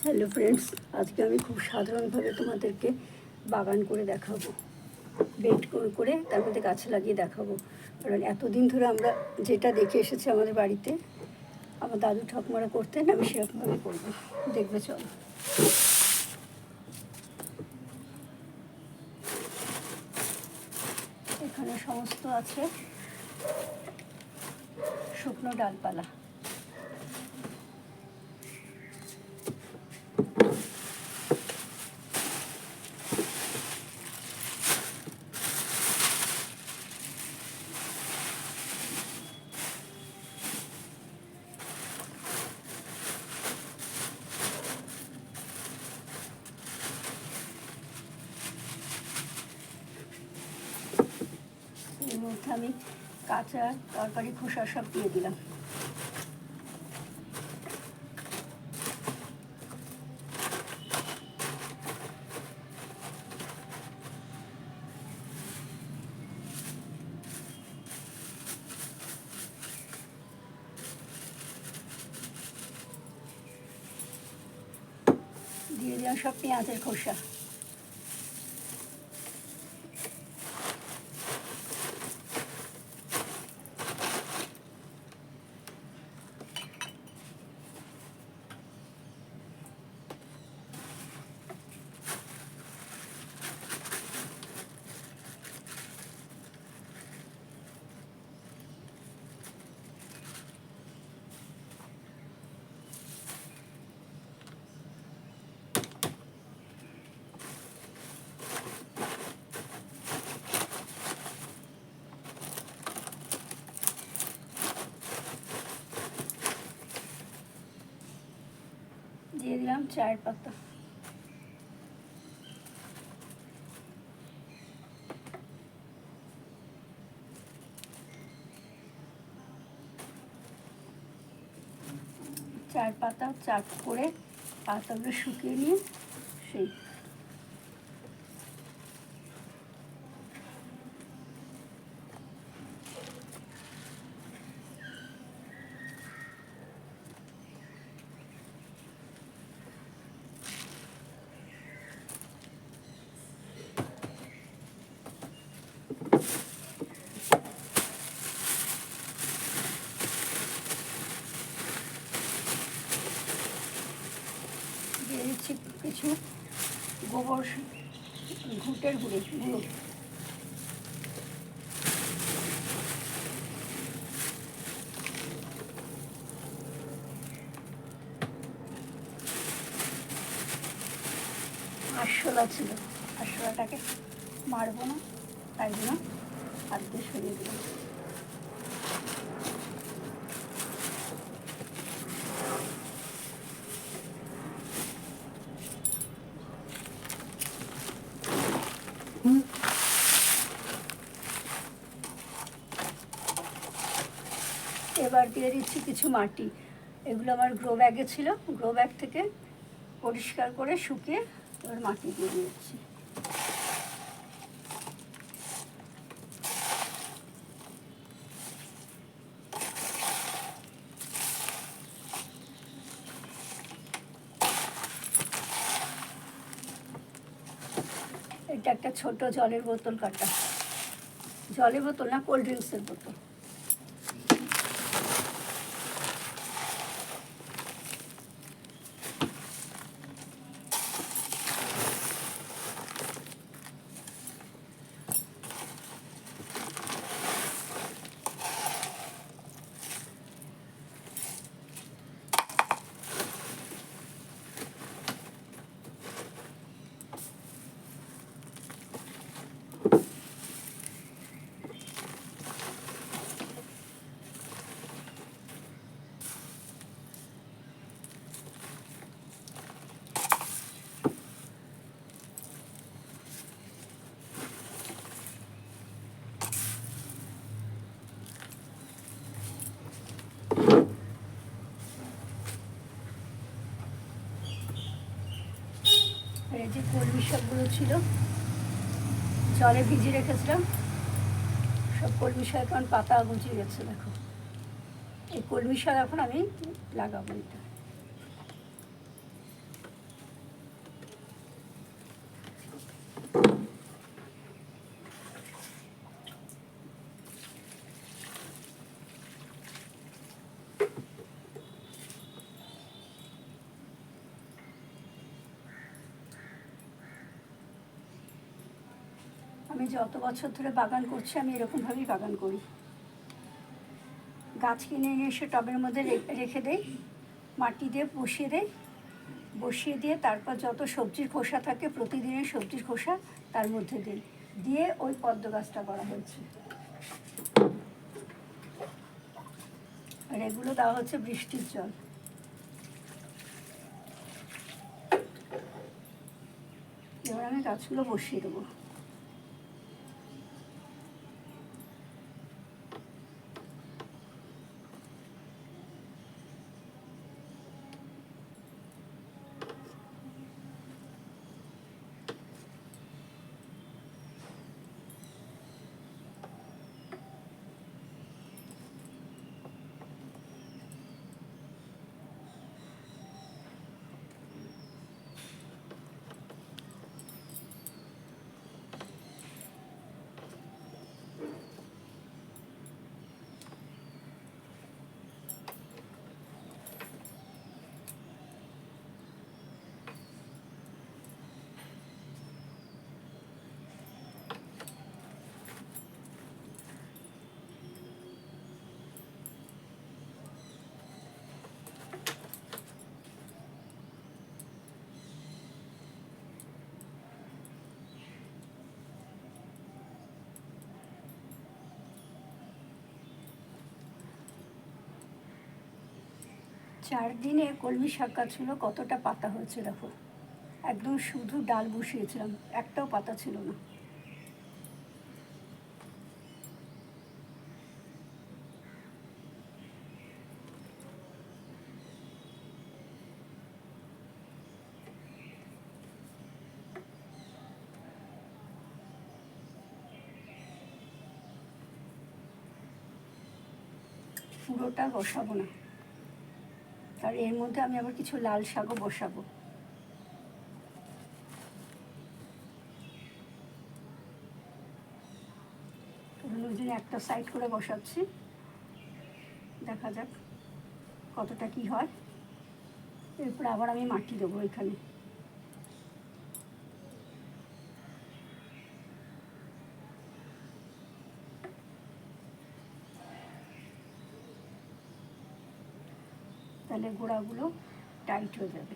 Hello friends, আজকে আমি খুব সাধারণভাবে তোমাদেরকে বাগান করে দেখাবো, বেড করে তার মধ্যে গাছ লাগিয়ে দেখাবো। কারণ এতদিন ধরে আমরা যেটা দেখে এসেছি আমাদের বাড়িতে, আমার দাদু ঠাকুমারা করতেন, আমি সেরকমভাবে করবো। দেখবে চলো। এখানে সমস্ত আছে শুকনো ডালপালা। এর মধ্যে আমি কাঁচা তরকারি খোসা সব দিয়ে দিলাম। দিয়ে দিলাম সব পেঁয়াজের খোসা। দিয়ে দিলাম চায়ের পাতা। চায়ের পাতা চাট করে পাতাগুলো শুকিয়ে নিয়ে সেই দিয়ে দিচ্ছি কিছু গোবর ঘুঁটের গুঁড়ো। আরশোলা ছিল, আরশোলাটাকে মারবো না, তাই জন্য হাত দিয়ে সরিয়ে দিলাম। এবার দিয়ে দিচ্ছি কিছু মাটি। এগুলো আমার গ্রো ব্যাগে ছিল, গ্রো ব্যাগ থেকে পরিষ্কার করে শুকিয়ে এবার মাটি দিয়ে দিচ্ছি। এটা একটা ছোট জলের বোতল কাটা, জলের বোতল না, কোল্ড ড্রিঙ্কসের বোতল। আর এই যে কলমি শাকগুলো ছিল, জলে ভিজিয়ে রেখেছিলাম, সব কলমি শাক এখন পাতা গুছিয়ে গেছে। দেখো, এই কলমি শাক এখন আমি লাগাবো। এটা আমি যত বছর ধরে বাগান করছি আমি এরকমভাবেই বাগান করি। গাছ কিনে এনে এসে টবের মধ্যে রেখে দেই, মাটি দিয়ে বসিয়ে দিয়ে তারপর যত সবজির খোসা থাকে প্রতিদিনের সবজির খোসা তার মধ্যে দিই, দিয়ে ওই পদ্ম গাছটা করা হয়েছে। আর এগুলো দেওয়া হচ্ছে বৃষ্টির জল। এবার আমি গাছগুলো বসিয়ে দেবো। চারদিনে কলমি শাক গাছগুলো কতটা পাতা হয়েছে দেখো, একদম শুধু ডাল বসিয়েছিলাম, একটাও পাতা ছিল না। পুরোটা বসাবো না, আর এর মধ্যে আমি আবার কিছু লাল শাকও বসাবো। ওই জন্য একটা সাইড করে বসাচ্ছি, দেখা যাক কতটা কি হয়। এরপর আবার আমি মাটি দেবো এখানে। তাহলে গোড়াগুলো টাইট হয়ে যাবে।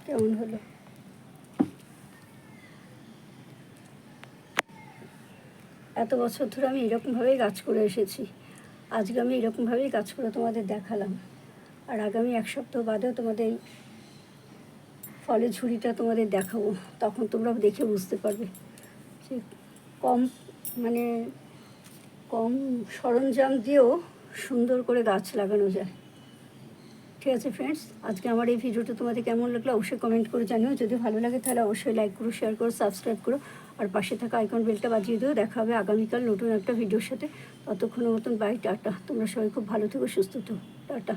কেমন হলো? এত বছর ধরে আমি এরকমভাবেই গাছ করে এসেছি। আজকে আমি এরকমভাবেই গাছ করে তোমাদের দেখালাম। আর আগামী 1 সপ্তাহ বাদেও তোমাদের ফলের ঝুড়িটা তোমাদের দেখাবো। তখন তোমরা দেখে বুঝতে পারবে যে কম মানে কম সরঞ্জাম দিয়েও সুন্দর করে গাছ লাগানো যায়। ঠিক আছে ফ্রেন্ডস, আজকে আমার এই ভিডিওটা তোমাদের কেমন লাগলো অবশ্যই কমেন্ট করে জানিও। যদি ভালো লাগে তাহলে অবশ্যই লাইক করো, শেয়ার করো, সাবস্ক্রাইব করো। আর পাশে থাকা আইকন বেলটা বাজিয়ে দিও। দেখা হবে আগামীকাল নতুন একটা ভিডিওর সাথে। ততক্ষণের মতন বাই, টাটা। তোমরা সবাই খুব ভালো থেকো, সুস্থ থেকো, টাটা।